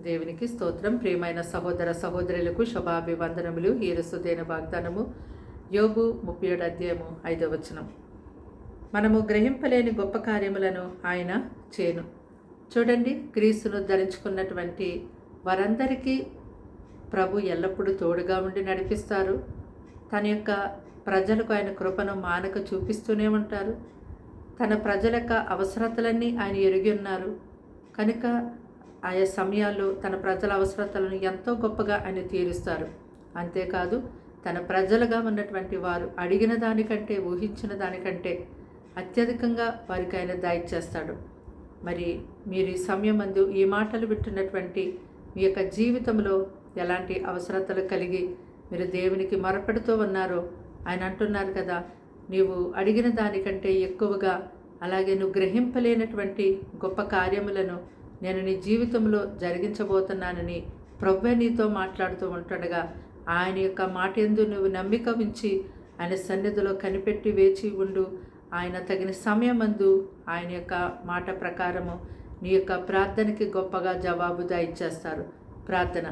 దేవునికి స్తోత్రం. ప్రియమైన సహోదర సహోదరులకు శుభాభివందనములు. ఈరసుదైన వాగ్దానము యోబు 37 అధ్యాయము 5వ వచనం. మనము గ్రహింపలేని గొప్ప కార్యములను ఆయన చేను. చూడండి, క్రీస్తును ధరించుకున్నటువంటి వారందరికీ ప్రభు ఎల్లప్పుడూ తోడుగా ఉండి నడిపిస్తారు. తన యొక్క ప్రజలకు ఆయన కృపను మానక చూపిస్తూనే ఉంటారు. తన ప్రజల యొక్క అవసరతలన్నీ ఆయన ఎరిగి ఉన్నారు కనుక ఆయా సమయాల్లో తన ప్రజల అవసరతలను ఎంతో గొప్పగా ఆయన తీరుస్తారు. అంతేకాదు, తన ప్రజలుగా ఉన్నటువంటి వారు అడిగిన దానికంటే, ఊహించిన దానికంటే అత్యధికంగా వారికి ఆయన దయచేస్తాడు. మరి మీరు ఈ సమయమందు ఈ మాటలు వింటున్నటువంటి మీ యొక్క జీవితంలో ఎలాంటి అవసరతలు కలిగి మీరు దేవునికి మొరపెడుతూ ఉన్నారో ఆయన అంటున్నారు కదా, నీవు అడిగిన దానికంటే ఎక్కువగా, అలాగే నువ్వు గ్రహింపలేనటువంటి గొప్ప కార్యములను నేను నీ జీవితంలో జరిగించబోతున్నానని ప్రభువే నీతో మాట్లాడుతూ ఉంటుండగా, ఆయన యొక్క మాట యందు నువ్వు నమ్మిక ఉంచి ఆయన సన్నిధిలో కనిపెట్టి వేచి ఉండు. ఆయన తగిన సమయమందు ఆయన యొక్క మాట ప్రకారము నీ యొక్క ప్రార్థనకి గొప్పగా జవాబుదా ఇచ్చేస్తారు. ప్రార్థన.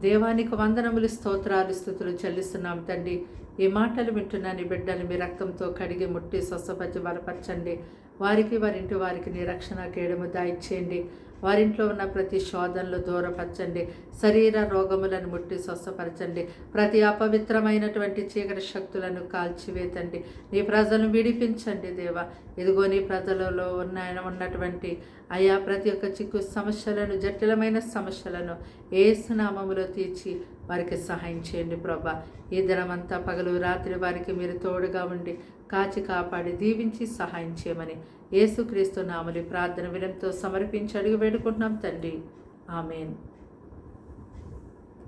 దేవానికి వందనములు, స్తోత్రాలు, స్తుతులు చెల్లిస్తున్నాం తండ్రి. ఈ మాటలు వింటున్నా నీ బిడ్డలు మీ రక్తంతో కడిగి ముట్టి స్వస్థపరిచి బలపరచండి. వారికి వారింటి వారికి నీ రక్షణ కేడము దాయిచ్చేయండి. వారింట్లో ఉన్న ప్రతి శోధనలు దూరపరచండి. శరీర రోగములను ముట్టి స్వస్థపరచండి. ప్రతి అపవిత్రమైనటువంటి చీకటి శక్తులను కాల్చివేతండి. నీ ప్రజలను విడిపించండి దేవా. ఇదిగో నీ ప్రజలలో ఉన్నటువంటి అయా ప్రతి ఒక్క చిక్కు సమస్యలను, జటిలమైన సమస్యలను యేసు నామములో తీర్చి వారికి సహాయం చేయండి ప్రభా. ఈ దినమంతా పగలు రాత్రి వారికి మీరు తోడుగా ఉండి కాచి కాపాడి దీవించి సహాయం చేయమని యేసుక్రీస్తు నామములో ప్రార్థన వినంతో సమర్పించి అడిగి వేడుకుంటున్నాం తండ్రి. ఆమేన్.